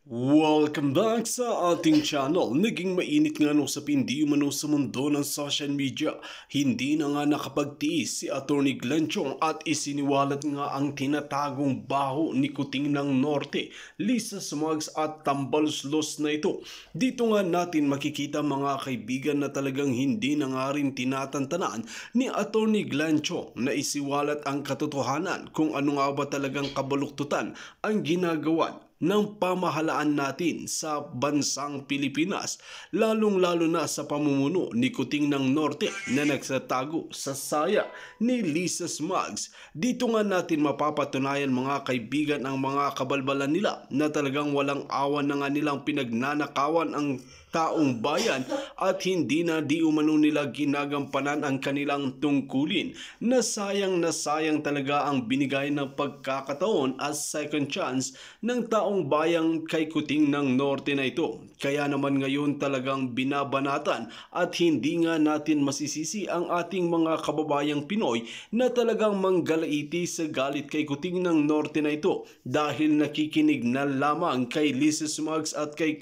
Welcome back sa ating channel. Naging mainit nga no sa pindi umano sa mundo ng social media. Hindi na nga nakapagtiis si Atty. Glenn Chong at isiniwalat nga ang tinatagong baho ni Kuting ng Norte, Lisa Smugs at Tambaloslos na ito. Dito nga natin makikita mga kaibigan na talagang hindi na nga rin tinatantanan ni Atty. Glenn Chong na isiwalat ang katotohanan kung ano nga ba talagang kabaluktutan ang ginagawa ng pamahalaan natin sa bansang Pilipinas, lalong-lalo na sa pamumuno ni Kuting ng Norte na nagsatago sa saya ni Lisa Smugs. Dito nga natin mapapatunayan mga kaibigan ang mga kabalbalan nila na talagang walang awan na nga nilang pinagnanakawan ang taong bayan at hindi na di umano nila ginagampanan ang kanilang tungkulin. Na sayang talaga ang binigay ng pagkakataon as second chance ng taong bayang kay Kuting ng Norte na ito. Kaya naman ngayon talagang binabanatan at hindi nga natin masisisi ang ating mga kababayang Pinoy na talagang manggalaiti sa galit kay Kuting ng Norte na ito dahil nakikinig na lamang kay Lisa Smugs at kay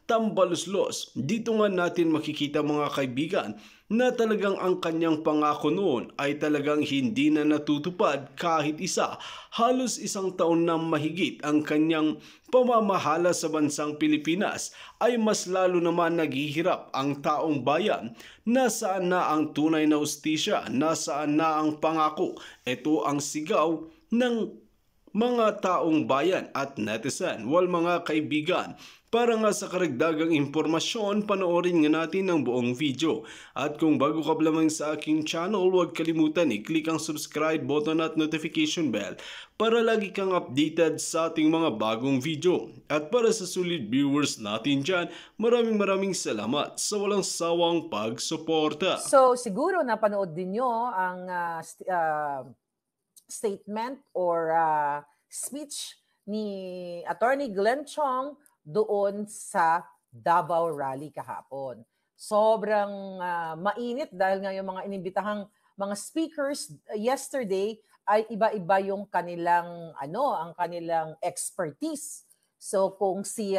Tambaloslos. Dito nga natin makikita mga kaibigan na talagang ang kanyang pangako noon ay talagang hindi na natutupad kahit isa. Halos isang taon na mahigit ang kanyang pamamahala sa bansang Pilipinas ay mas lalo naman naghihirap ang taong bayan. Nasaan na ang tunay na hustisya? Nasaan na ang pangako? Ito ang sigaw ng mga taong bayan at netizen. Well mga kaibigan, para nga sa karagdagang impormasyon, panoorin nga natin ang buong video. At kung bago ka pa lamang sa aking channel, huwag kalimutan i-click ang subscribe button at notification bell para lagi kang updated sa ating mga bagong video. At para sa solid viewers natin dyan, maraming salamat sa walang sawang pagsuporta. So siguro napanood din nyo ang statement or speech ni Atty. Glenn Chong doon sa Davao Rally kahapon. Sobrang mainit dahil nga yung mga inimbitahang mga speakers yesterday ay iba-iba yung kanilang ang kanilang expertise. So kung si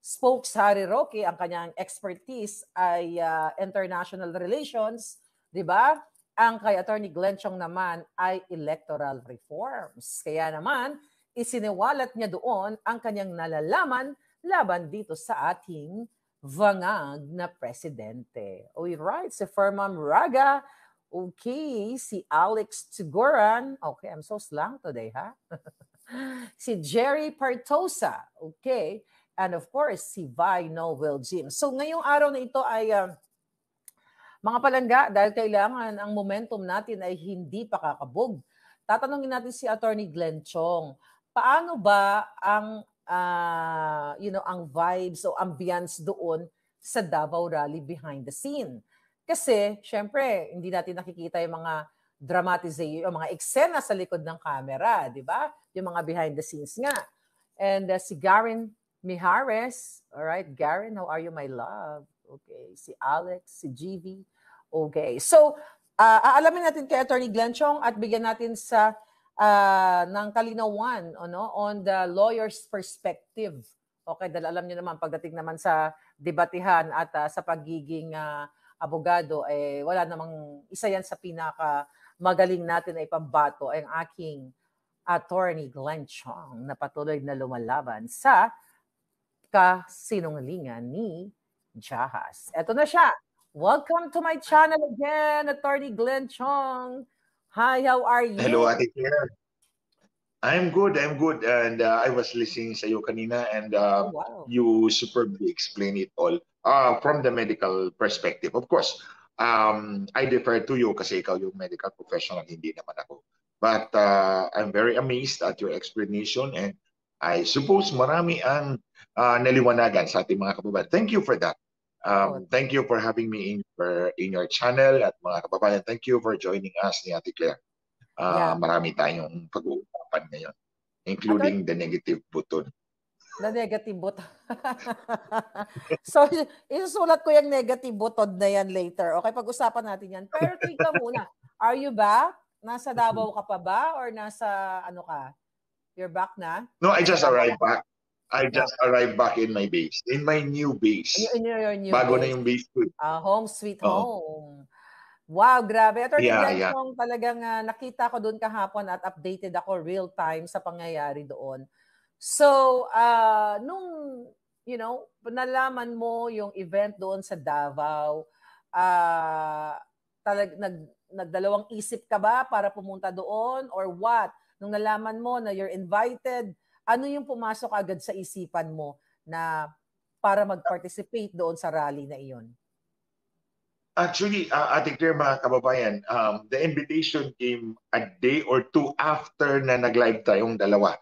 Spokes Harry Roque, ang kanyang expertise ay international relations, 'di ba? Ang kay Atty. Glenn Chong naman ay electoral reforms. Kaya naman isiniwalat niya doon ang kanyang nalalaman laban dito sa ating vangag na presidente. Alright, si Ferman Raga. Okay, si Alex Tiguran. Okay, I'm so slang today, ha? Si Jerry Partosa. Okay. And of course, si Vi Noel Jim. So ngayong araw na ito ay mga palangga, dahil kailangan ang momentum natin ay hindi pa kakabog. Tatanungin natin si Atty. Glenn Chong, paano ba ang ang vibes o ambience doon sa Davao Rally behind the scene? Kasi syempre, hindi natin nakikita yung mga dramatization, yung mga eksena sa likod ng camera, di ba? Yung mga behind the scenes nga. And si Garen Mijares, all right, Garen, how are you, my love? Okay, si Alex, si GV. Okay, so aalamin natin kay Atty. Glenn Chong at bigyan natin sa ng kalinawan on the lawyer's perspective. Okay, dahil alam niyo naman pagdating naman sa debatihan at sa pagiging abogado, wala namang isa yan sa pinaka magaling natin ay pambato ay ang aking Atty. Glenn Chong na patuloy na lumalaban sa kasinungalingan ni Jahas. Eto na siya. Welcome to my channel again, Atty. Glenn Chong. Hi, how are you? Hello, Ate Claire. I'm good. And I was listening sa iyo kanina and wow. You superbly explain it all from the medical perspective. Of course, I defer to you kasi ikaw yung medical professional, hindi naman ako. But I'm very amazed at your explanation and I suppose marami ang naliwanagan sa ating mga kababayan. Thank you for that. Thank you for having me in your channel at mga kababayan. Thank you for joining us ni Ate Claire. Marami tayong pag-uusapan ngayon, including the negative button. The negative button. So, isusulat ko yung negative button na yan later. Okay, pag-usapan natin yan. Pero tika muna, are you back? Nasa Davao ka pa ba? Or nasa ano ka? You're back na? No, I just arrived back. I just arrived back in my base, in my new base. In your new Bago base. na yung base ko. Home sweet home. Wow, grabe. Attorney Glenchong, talagang nakita ko doon kahapon at updated ako real time sa pangyayari doon. So, nung, nalaman mo yung event doon sa Davao, nagdalawang isip ka ba para pumunta doon or what? Nung nalaman mo na you're invited, ano yung pumasok agad sa isipan mo na para mag-participate doon sa rally na iyon? Actually, Ate Claire, mga kababayan, the invitation came a day or two after na nag-live tayong dalawa.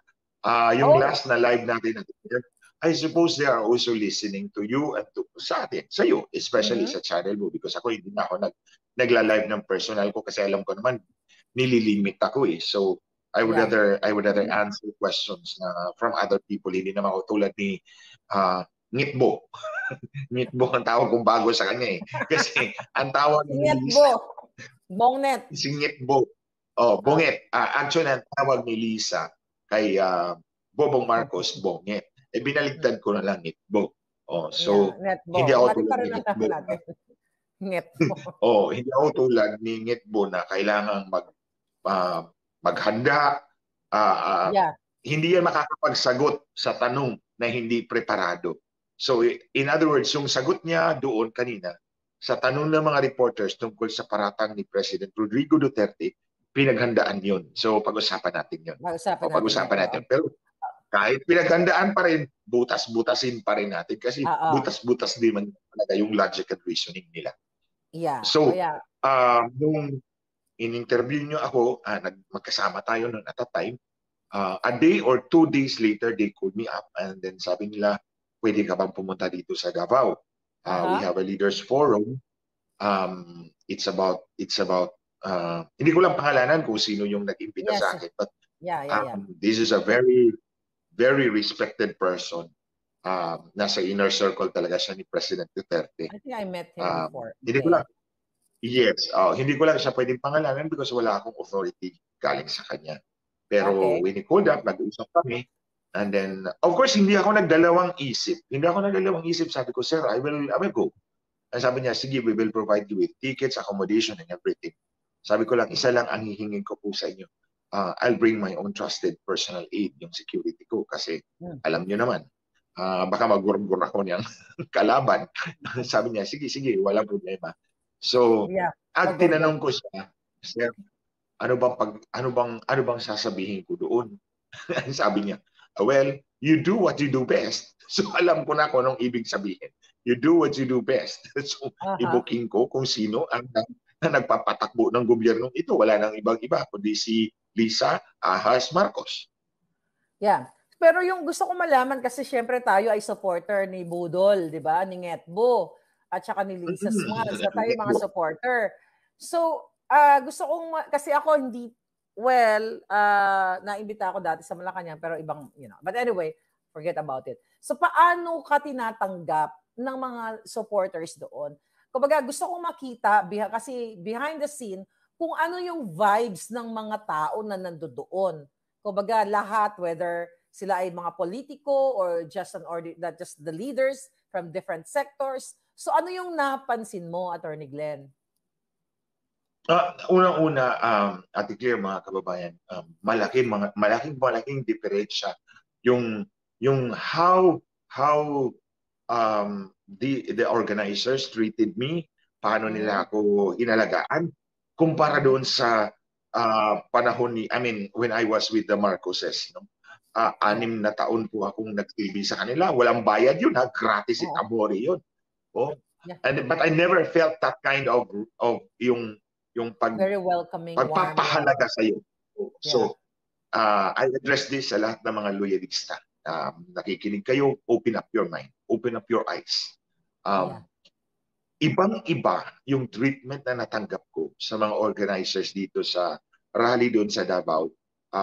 Yung last na live natin, Ate Claire, I suppose they are also listening to you and sa atin, sa iyo, especially sa channel mo, because ako hindi na ako nagla-live ng personal ko kasi alam ko naman nililimit ako eh. So I would rather answer questions from other people. Hindi naman ako tulad ni Ngitbo. Ngitbo ang tawag kong bago sa kanya eh. Kasi ang tawag ni Ngitbo. Bongnet. Si Ngitbo. Oh, Bonget. Actually, ang tawag ni Lisa kay Bobong Marcos, Bonget. Eh, binaligtad ko na lang Ngitbo. Oh, so, hindi ako tulad ni Ngitbo. Oh, hindi ako tulad ni Ngitbo na kailangang maghanda. Hindi yan makakapagsagot sa tanong na hindi preparado. So, in other words, yung sagot niya doon kanina sa tanong ng mga reporters tungkol sa paratang ni President Rodrigo Duterte, pinaghandaan yun. So, pag-usapan natin yun. Pag-usapan natin. Pero kahit pinaghandaan pa rin, butas-butasin pa rin natin kasi butas-butas din man talaga yung logic and reasoning nila. So, nung in-interview nyo ako, magkasama tayo noon at that time, a day or 2 days later, they called me up and then sabi nila, pwede ka bang pumunta dito sa Davao? We have a leaders forum. It's about hindi ko lang pangalanan kung sino yung nag-imbita sa akin, but this is a very, very respected person. Nasa inner circle talaga siya ni President Duterte. I think I met him before. Hindi ko lang, hindi ko lang siya pwedeng pangalanan because wala akong authority galing sa kanya. Pero when he called up, nag-usap kami. And then, of course, hindi ako nagdalawang isip. Sabi ko, sir, I will go. And sabi niya, sige, we will provide you with tickets, accommodation, and everything. Sabi ko lang, isa lang ang hihingin ko po sa inyo. I'll bring my own trusted personal aid, yung security ko. Kasi alam niyo naman, baka mag-gurgur ako niyang kalaban. Sabi niya, sige, walang problema. So, at tinanong ko siya, sir, ano bang sasabihin ko doon? Sabi niya, well, you do what you do best. So alam ko na kung anong ibig sabihin. You do what you do best. So ibuking ko kung sino ang nagpapatakbo ng gobyernong ito. Wala nang ibang-iba kundi si Lisa Ahas Marcos. Yeah. Pero yung gusto ko malaman kasi syempre tayo ay supporter ni Budol, di ba? Ni Ngitbo at saka ni Lisa Smalls. So tayo mga supporter. So gusto kong, kasi ako hindi, naimbita ako dati sa Malacanang pero ibang, But anyway, forget about it. So paano ka tinatanggap ng mga supporters doon? Kumbaga gusto kong makita, kasi behind the scene, kung ano yung vibes ng mga tao na nandoon. Kumbaga lahat, whether sila ay mga politiko or just just the leaders from different sectors. So ano yung napansin mo, Attorney Glenn? Unang-una, Ate Claire, mga kababayan, malaking diferensya yung how the organizers treated me, paano nila ako inalagaan, kumpara doon sa panahon when I was with the Marcoses. 6 na taon po akong nag-TV sa kanila. Walang bayad yun, gratis it amore yun. But I never felt that kind of yung very welcoming, pagpapahalaga sa iyo. So, I address this sa lahat ng mga loyalista. Nakikinig kayo, open up your mind, open up your eyes. Ibang-iba yung treatment na natanggap ko sa mga organizers dito sa rally doon sa Davao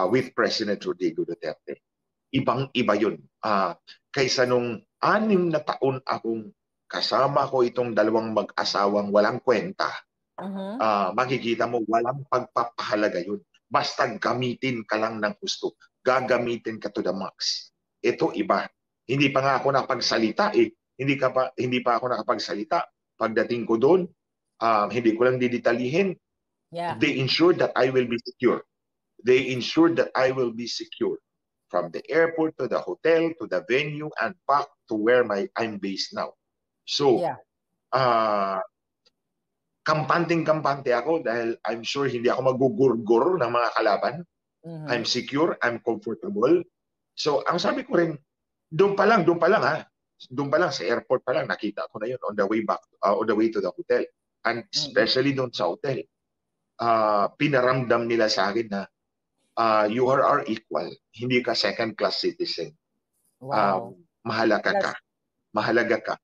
with President Rodrigo Duterte. Ibang-iba yun. Kaysa nung 6 na taon akong kasama ko itong dalawang mag-asawang walang kwenta, makikita mo walang pagpapahalaga yun. Basta gamitin ka lang ng gusto. Gagamitin ka to the max. Ito iba. Hindi pa nga ako nakapagsalita eh. Hindi pa ako nakapagsalita. Pagdating ko doon, hindi ko lang didetalihin. Yeah. They ensured that I will be secure. They ensured that I will be secure from the airport to the hotel to the venue and back to where I'm based now. So, Yeah. kampanteng-kampante ako dahil I'm sure hindi ako magugurgur ng mga kalaban. I'm secure, I'm comfortable. So, ang sabi ko rin, doon pa lang ha. Doon pa lang sa airport pa lang nakita ko na yun on the way back, on the way to the hotel. And especially doon sa hotel. Pinaramdam nila sa akin na you are our equal. Hindi ka second-class citizen. Wow. Mahalaga ka.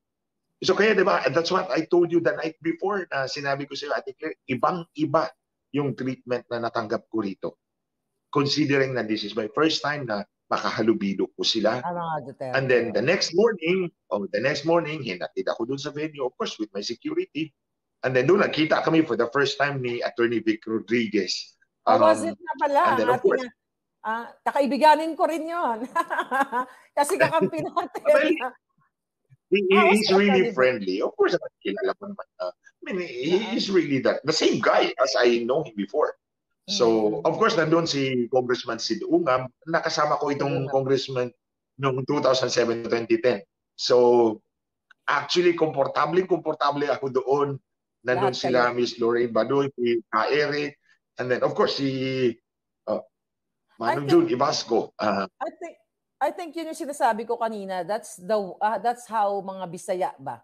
So kaya diba, that's what I told you the night before na sinabi ko sa'yo, Ate Claire, ibang-iba yung treatment na natanggap ko rito. Considering na this is my first time na makahalubilo ko sila. And then the next morning, hinatid ako dun sa venue, of course, with my security. And then doon, nakita kami for the first time ni Attorney Vic Rodriguez. Was it na pala? And then of course, kakaibiganin ko rin yun. Kasi kakampi natin. He's really friendly. Of course, kilala ko naman. He's really the same guy as I know him before. So, of course, nandun si Congressman Sid Ungam. Nakasama ko itong congressman noong 2007-2010. So, actually, komportable ako doon. Nandun sila Miss Lorraine Badoy, si Eric, and then, of course, si Manong June Ibasco. I think yun yung sinasabi ko kanina. That's how mga Bisaya ba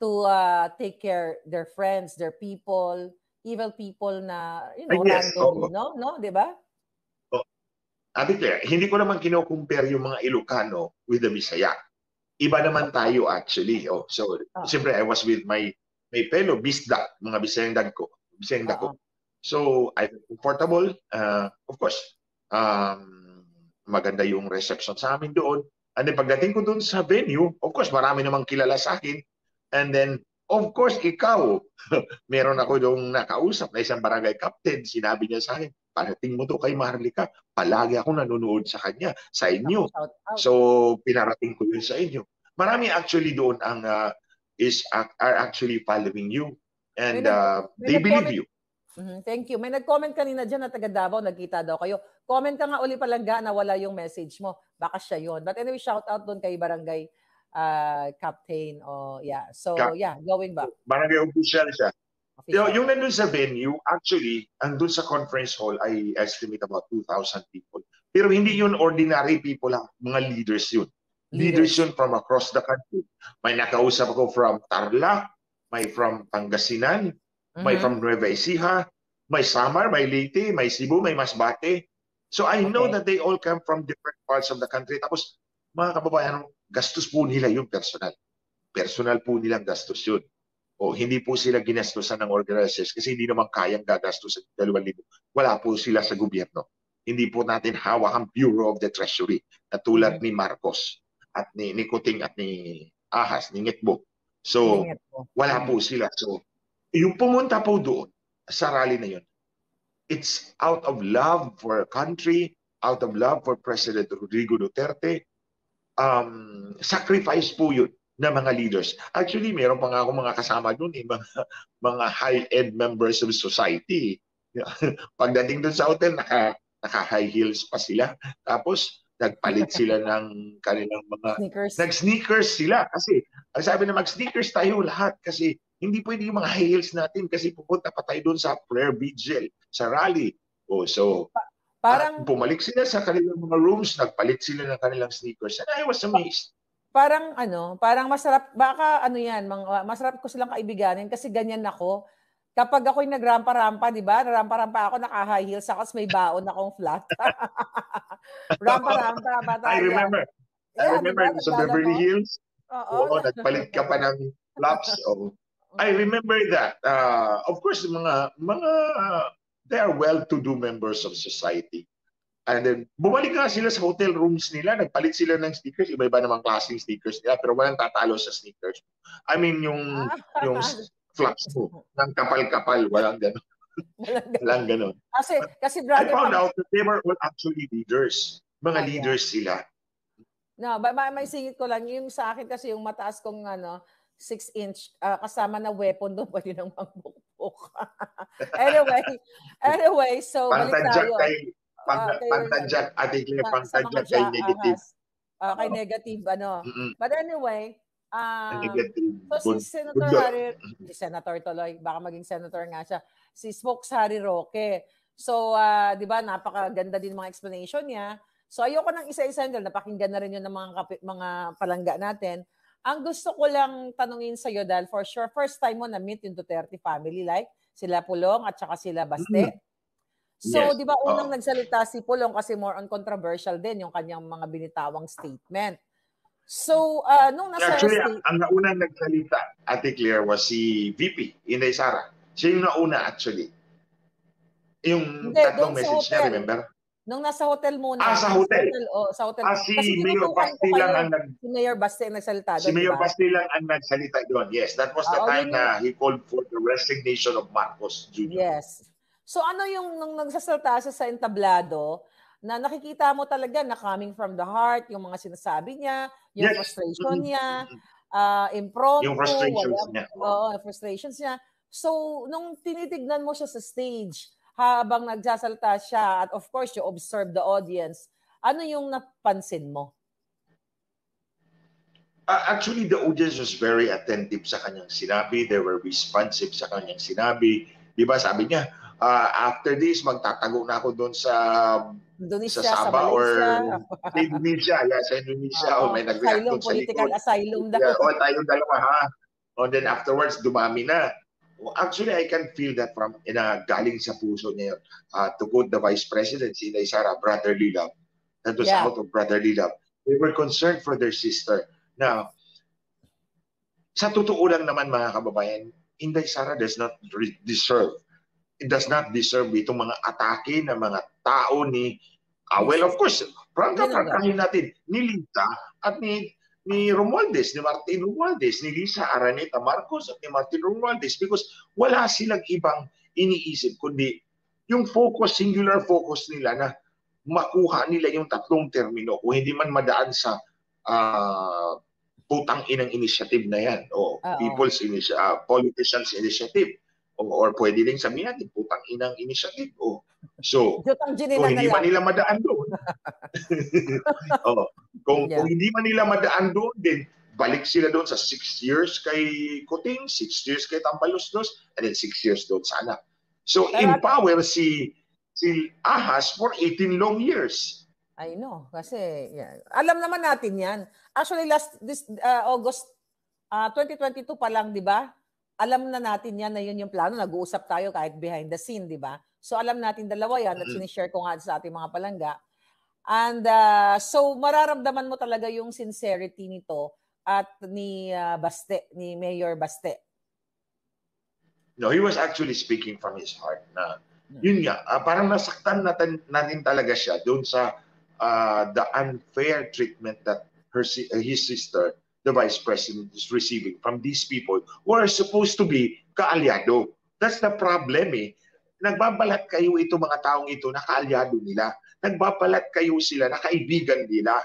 to take care their friends, their people, evil people na yes, random, no, 'di ba? Ate Claire, hindi ko naman kino-compare yung mga Ilocano with the Bisaya. Iba naman tayo actually. So siyempre I was with my fellow Bisda, mga Bisayang dagko. So I'm comfortable. Of course, maganda yung reception sa amin doon. And then pagdating ko doon sa venue, of course, marami namang kilala sa akin. And then, of course, ikaw, meron ako doon nakausap na isang barangay captain. Sinabi niya sa akin, parating mo to kay Maharlika. Palagi ako nanonood sa kanya, sa inyo. So, pinarating ko yun sa inyo. Marami actually doon are actually following you. And they believe you. Thank you. May nag-comment kanina dyan na taga Davao, nagkita daw kayo. Comment ka nga uli palangga na wala yung message mo. Baka siya yun. But anyway, shout out doon kay Barangay Captain. So, going back. Barangay official siya. Yung nandun sa venue, actually, andun sa conference hall, I estimate about 2,000 people. Pero hindi yun ordinary people lang. Mga leaders yun. Leaders yun from across the country. May nakausap ako from Tarlac, may from Pangasinan, may from Nueva Ecija, may Samar, may Leyte, may Cebu, may Masbate. So I know that they all come from different parts of the country. Tapos, mga kababayan, gastos po nila yung personal. Personal po nilang gastos yun. O hindi po sila ginastosan ng organizers kasi hindi naman kayang gagastos sa 2,000. Wala po sila sa gobyerno. Hindi po natin hawak ang Bureau of the Treasury na tulad ni Marcos at ni Kuting at ni Ahas, ni Ngitbo. So, wala po sila. So, yung pumunta po doon sa rally na yun, it's out of love for our country, out of love for President Rodrigo Duterte. Sacrifice po yun ng mga leaders. Actually, meron pa nga ako mga kasama doon, mga high-end members of society. Pagdating doon sa hotel, naka-high heels pa sila. Tapos, nagpalit sila ng kanilang mga... Nag-sneakers sila. Kasi, ang sabi na mag-sneakers tayo lahat kasi hindi pwede yung mga high heels natin kasi pupunta pa tayo doon sa prayer vigil, sa rally. So, parang bumalik sila sa kanilang mga rooms, nagpalit sila ng kanilang sneakers. And I was amazed. Parang masarap, baka masarap ko silang kaibiganin kasi ganyan ako. Kapag ako'y nagrampa-rampa, di ba? Nagrampa-rampa ako, naka-high heels ako, may baon akong flat. Rampa-rampa. I remember sa Beverly Hills. Oo, nagpalit ka pa ng flaps. I remember that. Of course, they are well-to-do members of society. And then, bumalik nga sila sa hotel rooms nila, nagpalit sila ng sneakers, iba-iba namang klaseng sneakers nila, pero walang tatalo sa sneakers. I mean, yung flaps mo, ng kapal-kapal, walang gano'n. Walang gano'n. Kasi brother, I found out that they were all actually leaders. Mga leaders sila. No, may singit ko lang. Yung sa akin kasi yung mataas kong 6-inch, kasama na weapon doon, pwede nang mangbukbok. anyway, so balik Pantadyak tayo. kay pantadyak, Ate Claire, Sa mga pantadyak kay negative. kay negative, But anyway, Negative. so si Good Senator luck. Harry, si Senator tuloy, baka maging Senator nga siya, si Spokes Harry Roque. So, di ba, napakaganda din mga explanation niya. So, ayoko nang isa-isa dahil napakinggan na rin yun ng mga palangga natin. Ang gusto ko lang tanungin sa'yo dahil for sure, first time mo na-meet yung Duterte family, like sila Pulong at saka sila Baste. So, Yes. di ba, unang nagsalita si Pulong kasi more on controversial din yung kanyang mga binitawang statement. So, nung nasa Actually, ang naunang nagsalita, Ate Claire, was si VP, Inday Sara. Siya yung nauna actually. Yung tatlong message niya, remember? Nung nasa hotel muna. Sa hotel. Sa hotel. Si Kasi Mayor Basti lang si Mayor Basti ang nagsalita doon, si Mayor Basti lang ang nagsalita doon. Yes, that was the time na he called for the resignation of Marcos Jr. Yes. So ano yung nung nagsasalita siya sa entablado, na nakikita mo talaga na coming from the heart, yung mga sinasabi niya, yung frustration niya, impromptu. Yung frustrations niya. Oo, frustrations niya. So, nung tinitignan mo siya sa stage, habang nagsasalita siya, at of course, you observe the audience, ano yung napansin mo? Actually, the audience was very attentive sa kanyang sinabi. They were responsive sa kanyang sinabi. Di ba, sabi niya, after this, magtatago na ako doon sa Sabah or Indonesia. Yeah, sa Indonesia. May nag-react doon sa likod. Political asylum daw. Yeah, tayong dalawa, ha? And then afterwards, dumami na. Actually, I can feel that from galing sa puso niya. To quote the Vice President, si Inday Sara, brotherly love. That was out of brotherly love. They were concerned for their sister. Now, sa totoo lang naman mga kababayan, Inday Sara does not deserve itong mga atake ng mga tao ni, well, of course, prangkahin natin, ni Lita at ni Romualdez, ni Martin Romualdez, ni Lisa Araneta Marcos at ni Martin Romualdez, because wala silang ibang iniisip kundi yung singular focus nila na makuha nila yung tatlong termino kung hindi man madaan sa putang inang initiative na yan o politicians initiative or pwede rin sabihin natin putang inang initiative. So, kung hindi man nila madaan doon, kung hindi man nila madaan doon, then balik sila doon sa 6 years kay Kuting, 6 years kay Tambaloslos, and then 6 years doon sa anak. So, in power si Ahas for 18 long years. I know. Kasi, alam naman natin yan. Actually, August 2022 pa lang, di ba? Alam na natin yan na yun yung plano. Nag-uusap tayo kahit behind the scene, di ba? So, alam natin dalawa yan at sinishare ko nga sa ating mga palangga. And so, mararamdaman mo talaga yung sincerity nito at ni Baste, ni Mayor Baste. No, he was actually speaking from his heart na yun nga, parang nasaktan natin talaga siya doon sa the unfair treatment that his sister, the Vice President, is receiving from these people who are supposed to be kaalyado. That's the problem eh. Nagbabalat kayo itong mga taong ito na kaalyado nila. Nagbabalat kayo sila na kaibigan nila.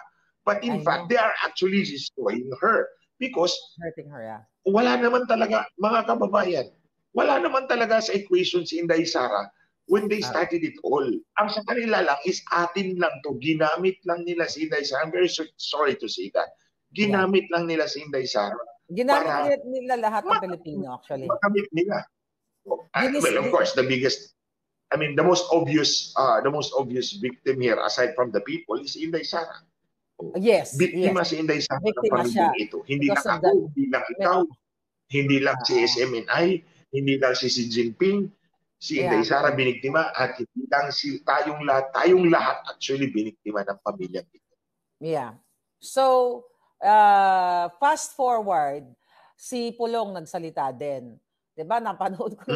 But in fact, they are actually destroying her because hurting her, wala naman talaga, mga kababayan, wala naman talaga sa equation si Inday Sara when they started it all. Ang sa kanila lang is atin lang to. Ginamit lang nila si Inday Sara. I'm very sorry to say that. Ginamit lang nila si Inday Sara. Ginamit nila lahat ng Pilipino actually. Makamit nila. Well, of course, the most obvious victim here, aside from the people, is Inday Sara. Yes. Biktima si Inday Sara ng pamilyang ito. Hindi lang ako, hindi lang ikaw, hindi lang si SMNI, hindi lang si Xi Jinping, si Inday Sara biniktima, at hindi lang tayong lahat actually biniktima ng pamilyang ito. Yeah. So, fast forward, si Pulong nagsalita din. 'Di ba? Napanood ko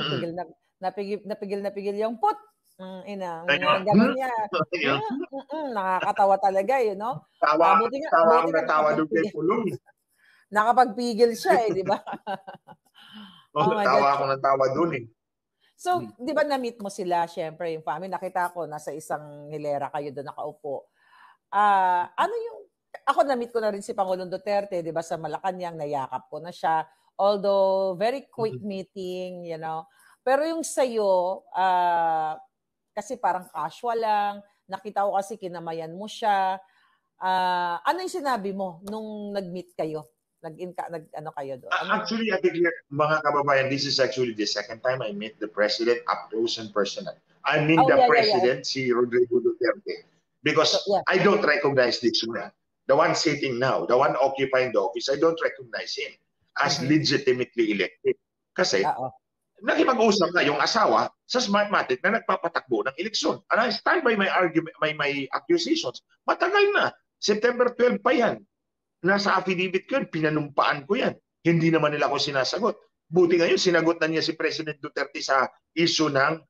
napigil yung put. Ganun niya. Nakakatawa talaga, Tawa doon kay Pulong. Nakapagpigil siya di ba? Tawa ako ng tawa doon eh. So, di ba na-meet mo sila, syempre, yung family, nakita ko, nasa isang hilera kayo doon nakaupo. ako na-meet ko na rin si Pangulong Duterte, 'di ba, sa Malacanang, nayakap ko na siya. Although very quick meeting, you know. Pero yung sa'yo, kasi parang casual lang, nakita ko kasi kinamayan mo siya. Ano yung sinabi mo nung nag-meet kayo? Ano kayo doon? Actually, I think, mga kababayan, this is actually the second time I met the President up close and personal. I mean the President, si Rodrigo Duterte. Because I don't recognize this one. The one sitting now, the one occupying the office, I don't recognize him as legitimately elected. Kasi, nakipag-usap na yung asawa sa Smartmatic na nagpapatakbo ng eleksyon. And I stand by my argument, my accusations. Matagal na. September 12 pa yan. Nasa affidavit ko yun, pinanumpaan ko yan. Hindi naman nila ako sinasagot. Buti ngayon, sinagot na niya si President Duterte sa issue ng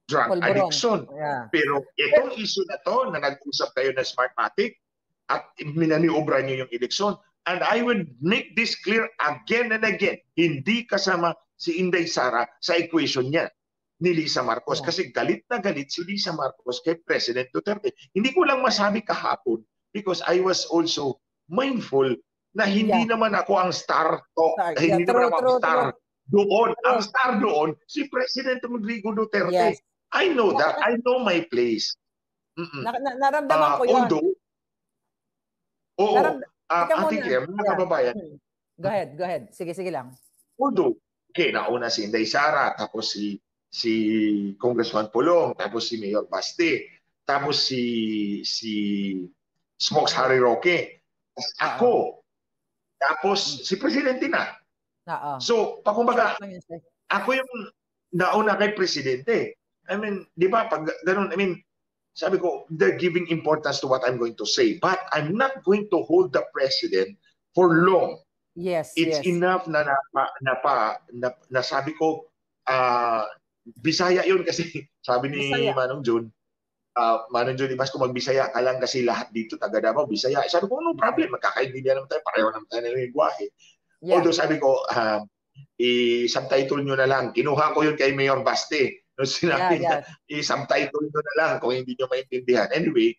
drug addiction. Pero itong issue na to, na nag-usap kayo na Smartmatic at minaniobra niyo yung eleksyon, and I would make this clear again and again, hindi kasama si Inday Sara sa equation niya ni Lisa Marcos. Kasi galit na galit si Lisa Marcos kay President Duterte. Hindi ko lang masabi kahapon because I was also mindful na hindi naman ako ang star hindi naman ako ang star doon. Ang star doon, si President Rodrigo Duterte. I know that. I know my place. Naramdaman ko yun. Mga kababayan. Go ahead. Sige lang. Although, nauna si Inday Sara, tapos si Congressman Pulong, tapos si Mayor Baste, tapos si Smokes Harry Roque, ako, tapos si Presidente na. So, pakumbaga, ako yung nauna kay Presidente. I mean, di ba, pag ganun, I mean, sabi ko, they're giving importance to what I'm going to say. But I'm not going to hold the President for long. It's enough na sabi ko, Bisaya yun kasi sabi ni Manong Jun, ibas ko magbisaya ka lang kasi lahat dito taga Davao, Bisaya. Sabi ko, no problem, magkakaintindihan naman tayo, pareho naman tayo ng lingwahe. Although sabi ko, i-subtitle nyo na lang. Kinuha ko yun kay Mayor Baste. No, sinabi niya, i-subtitle nyo na lang kung hindi nyo maintindihan. Anyway,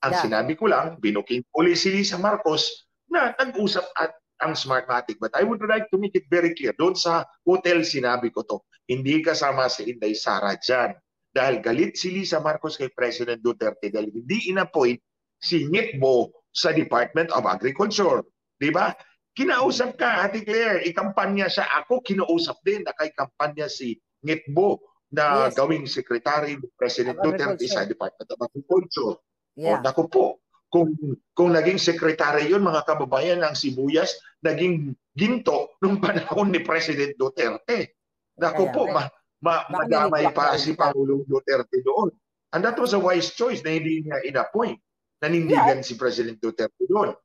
ang sinabi ko lang, binuking uli si Lisa Marcos na nag-usap at ang Smartmatic. But I would like to make it very clear, doon sa hotel sinabi ko to, hindi kasama si Inday Sara dyan. Dahil galit si Lisa Marcos kay President Duterte dahil hindi inappoint si Ngitbo sa Department of Agriculture. Di ba? Kinausap ka, Ate Claire, ikampanya siya. Ako, kinausap din na kay kampanya si Ngitbo na gawing secretary ni President Duterte sa Department of Agriculture. O, naku po, kung naging secretary yun, mga kababayan, ang sibuyas, naging ginto nung panahon ni President Duterte. Naku po, madamay pa si Pangulong Duterte doon. And that was a wise choice na hindi niya in-appoint. Nanindigan si President Duterte doon.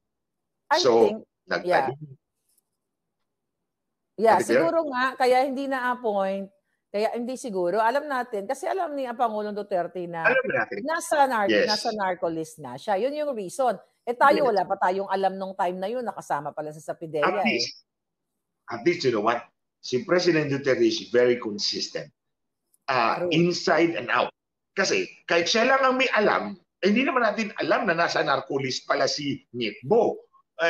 Siguro nga, kaya hindi na-appoint, kaya hindi siguro. Alam natin, kasi alam ni Pangulong Duterte na nasa narco list na siya. Yun yung reason. Tayo, wala pa tayong alam nung time na yun, nakasama pala sa Sapidea. At least, you know what? Si President Duterte is very consistent. Inside and out. Kasi, kahit siya lang ang may alam, hindi naman natin alam na nasa narco list pala si Ngitbo.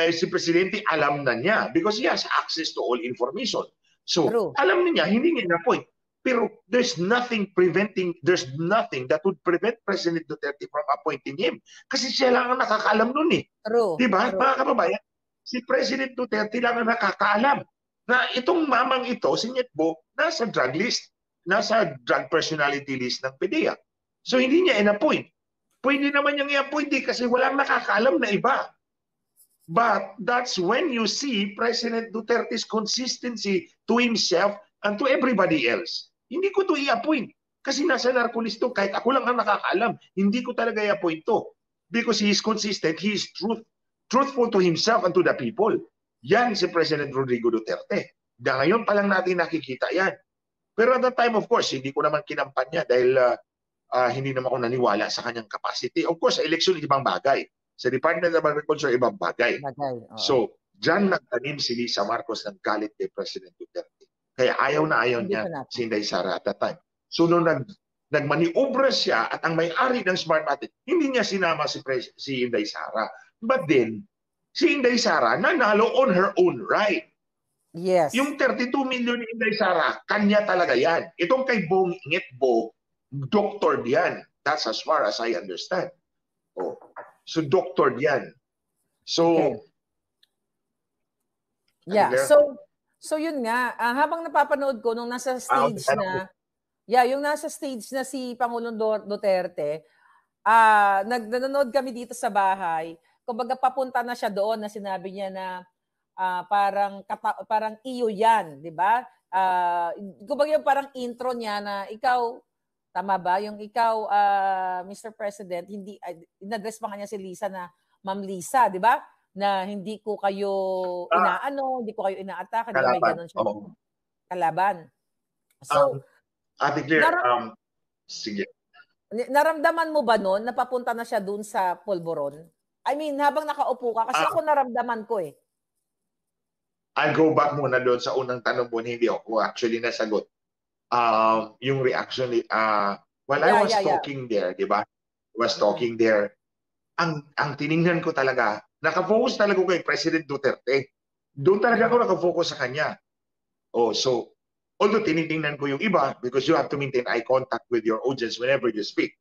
Si Presidente alam na niya because he has access to all information. So, alam niya, hindi niya na-point. Pero there's nothing that would prevent President Duterte from appointing him. Kasi siya lang ang nakakaalam nun eh. Diba? Mga kababayan, si President Duterte lang ang nakakaalam na itong mamang ito, si Ngitbo, nasa drug list, nasa drug personality list ng PDEA. So hindi niya in-appoint. Pwede naman niyang i-appoint kasi walang nakakaalam na iba. But that's when you see President Duterte's consistency to himself and to everybody else. Hindi ko to i-appoint kasi nasa narcolist to. Kahit ako lang ang nakakaalam, hindi ko talaga i-appoint to. Because he is consistent, he is truthful to himself and to the people. Yan si President Rodrigo Duterte. Ngayon pa lang natin nakikita yan. Pero at that time, of course, hindi ko naman kinampanya dahil hindi naman ako naniwala sa kanyang capacity. Of course, sa election, ibang bagay. Sa Department of Agriculture, ibang bagay. So, dyan nagtanim si Lisa Marcos ng galit kay President Duterte. Kaya ayaw na ayaw niya si Inday Sara at that time. So, nung nagmaniobra siya at ang may-ari ng Smartmatic, hindi niya sinama si Inday Sara. But then, si Inday Sara nanalo on her own right. Yes. Yung 32 million ni Inday Sara, kanya talaga yan. Itong kay Bong Ingitbo, doctor yan. That's as far as I understand. Oh. So doctor yan. So, Okay. Yeah. Claire? So yun nga, habang napapanood ko nung nasa stage na, yung nasa stage na si Pangulong Duterte, nanonood kami dito sa bahay, kumbaga papunta na siya doon na sinabi niya na parang iyo yan, di ba? Kumbaga yung parang intro niya na ikaw, tama ba? Yung ikaw, Mr. President, hindi, in-address pa kanya si Lisa na, Ma'am Lisa, di ba? Na hindi ko kayo hindi ko kayo inaatake, di ba? May ganun siya. Kalaban. So, Ate Claire, sige. Naramdaman mo ba noon na papunta na siya dun sa Polvoron? I mean, habang nakaupo ka, kasi ako naramdaman ko eh. I'll go back muna doon sa unang tanong mo, hindi ako actually nasagot. Yung reaction, while I was talking there, di ba? I was talking there, ang tiningnan ko talaga, nakafocus talaga ko kay President Duterte. Doon talaga ako nakafocus sa kanya. So, although tinitingnan ko yung iba, because you have to maintain eye contact with your audience whenever you speak.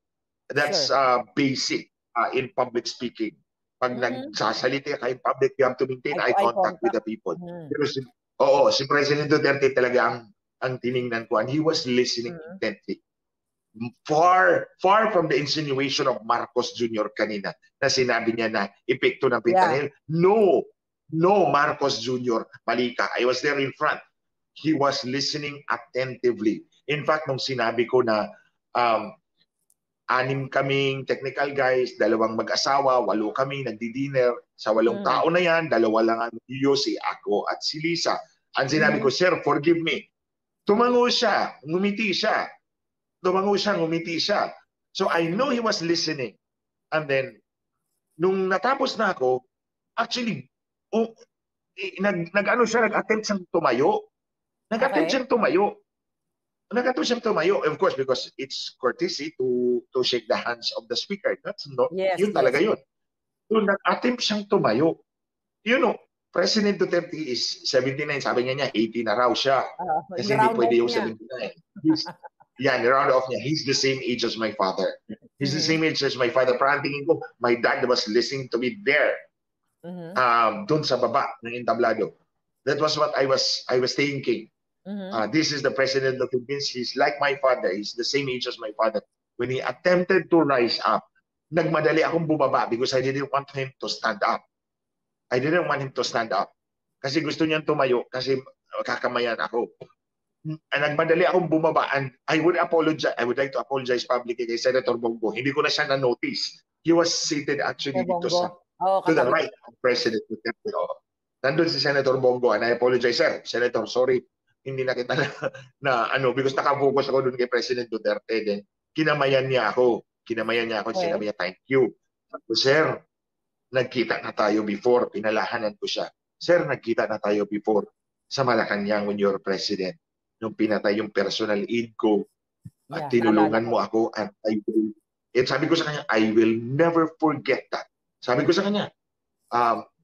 That's basic in public speaking. Pag nagsasalita ka in public, you have to maintain eye contact with the people. Pero si President Duterte talaga ang tiningnan ko, and he was listening intently. Far from the insinuation of Marcos Jr. kanina na sinabi niya na epekto ng fentanyl. No, Marcos Jr., mali ka. I was there in front. He was listening attentively. In fact, nung sinabi ko na 6 kaming technical guys, 2 mag-asawa, 8 kami nagdi-dinner. Sa 8 tao na yan, 2 lang ang iyo, si ako at si Lisa. Ang sinabi ko, Sir, forgive me. Tumango siya, ngumiti siya. So I know he was listening. And then, nung natapos na ako, actually, nag-attempt siyang tumayo. Nag-attempt siyang tumayo. Of course, because it's courtesy to shake the hands of the speaker. That's not, yun talaga yun. So nag-attempt siyang tumayo. You know, President Duterte is 79. Sabi niya 80 na raw siya. Kasi hindi pwede yung 79. Round off niya. He's the same age as my father. He's the same age as my father. Parang tingin ko, my dad was listening to me there. Doon sa baba ng entablado. That was what I was thinking. This is the President of the Philippines. He's like my father. He's the same age as my father. When he attempted to rise up, nagmadali akong bumaba because I didn't want him to stand up. Kasi gusto niyang tumayo kasi kakamayan ako. Nagmadali akong bumaba, and I would like to apologize publicly kay Senator Bongo. Hindi ko na siya na-notice. He was seated actually dito to the right of President Duterte. Nandun si Senator Bongo, and I apologize, sir. Senator, sorry. Hindi na kita because nakafocus ako dun kay President Duterte. Then, kinamayan niya ako. Sinabi niya, thank you. So, sir, nagkita na tayo before. Pinalahanan ko siya. Sir, nagkita na tayo before sa Malacanang when you're president. Nung pinatay yung personal aid ko at tinulungan mo ako, and sabi ko sa kanya, I will never forget that. Sabi ko sa kanya,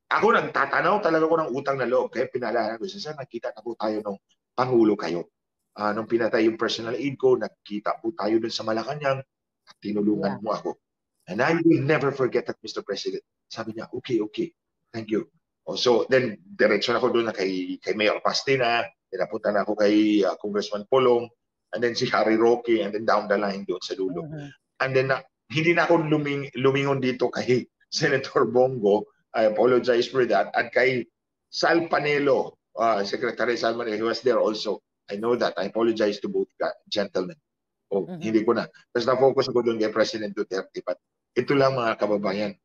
ako nagtatanaw talaga ko ng utang na loob. Kaya pinalahanan ko siya, nagkita na po tayo nung Pangulo kayo. Nung pinatay yung personal aid ko, nagkita po tayo dun sa Malacanang at tinulungan mo ako. And I will never forget that, Mr. President. Sabi niya, okay. Thank you. So then, diretso na ako doon na kay Mayor Pastina, pinapunta na ako kay Congressman Polong, and then si Harry Roque, and then down the line doon sa dulo. And then, hindi na ako lumingon dito kay Senator Bongo. I apologize for that. At kay Sal Panelo, Secretary Sal Panelo, he was there also. I know that. I apologize to both gentlemen. Hindi ko na. Tapos na-focus ako doon kay President Duterte. But ito lang mga kababayan.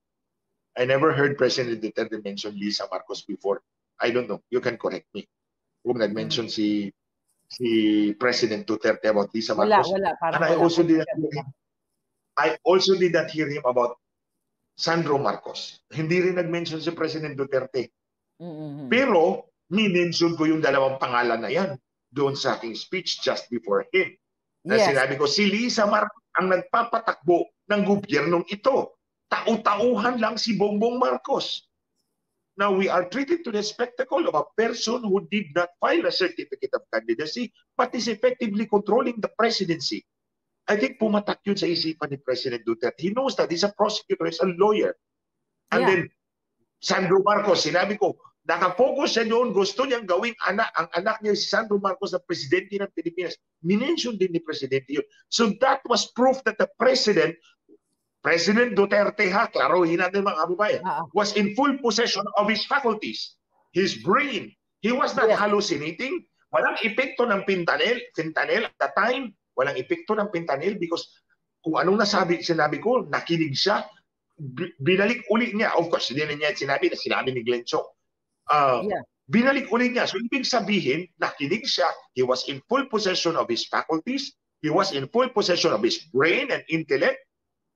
I never heard President Duterte mention Lisa Marcos before. I don't know. You can correct me. Kung nag-mention si President Duterte about Lisa Marcos. Wala. And I also did not hear him about Sandro Marcos. Hindi rin nag-mention si President Duterte. Pero, minention ko yung 2 pangalan na yan doon sa aking speech just before him. Na sinabi ko, si Lisa Marcos ang nagpapatakbo ng gobyernong ito. Tau-tauhan lang si Bongbong Marcos. Now we are treated to the spectacle of a person who did not file a certificate of candidacy but is effectively controlling the presidency. I think pumatak yun sa isipan ni President Duterte. He knows that he's a prosecutor, he's a lawyer. And Yeah. then, Sandro Marcos, sinabi ko, nakafocus siya doon, gusto niyang gawing ang anak niya si Sandro Marcos na presidente ng Pilipinas. Minention din ni Presidente yun. So that was proof that the President Duterte, klaruhin natin mga kababayan, was in full possession of his faculties, his brain. He was not hallucinating. Walang epekto ng fentanyl at the time. Walang epekto ng fentanyl because kung anong sinabi ko, nakinig siya, binalik uli niya. Of course, hindi na niya sinabi ni Glenn Chong. Binalik uli niya. So, ibig sabihin, nakinig siya. He was in full possession of his faculties. He was in full possession of his brain and intellect.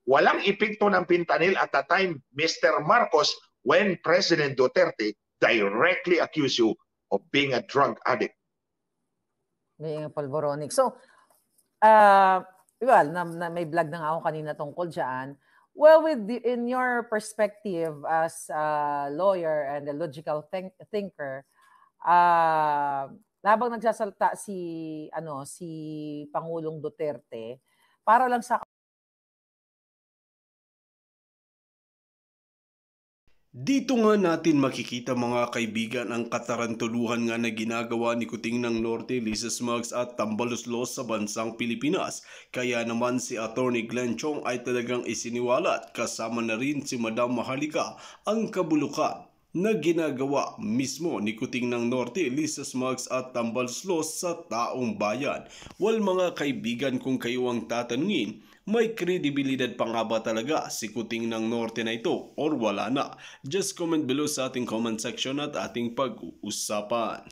Walang epekto ng fentanyl at the time, Mr. Marcos, when President Duterte directly accused you of being a drug addict. May palboronic. So, well, may vlog na nga ako kanina tungkol dyan. Well, in your perspective as a lawyer and a logical thinker, habang nagsasalita si Pangulong Duterte, para lang sa Dito nga natin makikita mga kaibigan ang katarantuluhan nga na ginagawa ni Kuting ng Norte, Lisa Smugs at Tambaloslos sa bansang Pilipinas. Kaya naman si Atty. Glenn Chong ay talagang isiniwalat kasama na rin si Madam Maharlika ang kabulukan na ginagawa mismo ni Kuting ng Norte, Lisa Smugs at Tambaloslos sa taong bayan. Well mga kaibigan, kung kayo ang tatanungin, may kredibilidad pa nga ba talaga si Kuting ng Norte na ito or wala na? Just comment below sa ating comment section at ating pag-uusapan.